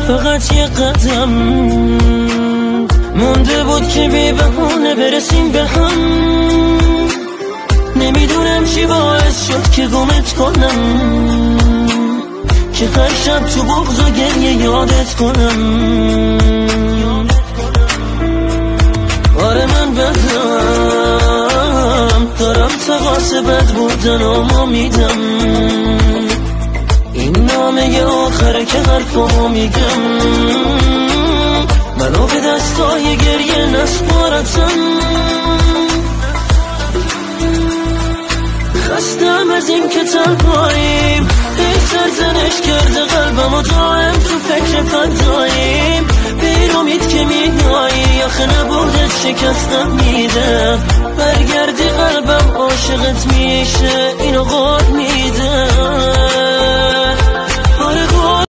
فقط یه قدم مونده بود که بی بهونه برسیم به هم. نمیدونم چی باعث شد که گمت کنم، که هر شب تو بغض و گریه یادت کنم. آره من بدم، دارم تقاس بد بودن اما میدم. این نامه آخره که حرفامو میگم. منو به دستای گریه نسپارتم. خستم از این که تنهاییم، هی سرزنش کرده قلبم و دائم تو فکر فداییم. بیر امید که میایی آخه نبودت شکستم میدم. برگردی قلبم عاشقت میشه اینو قول میدم.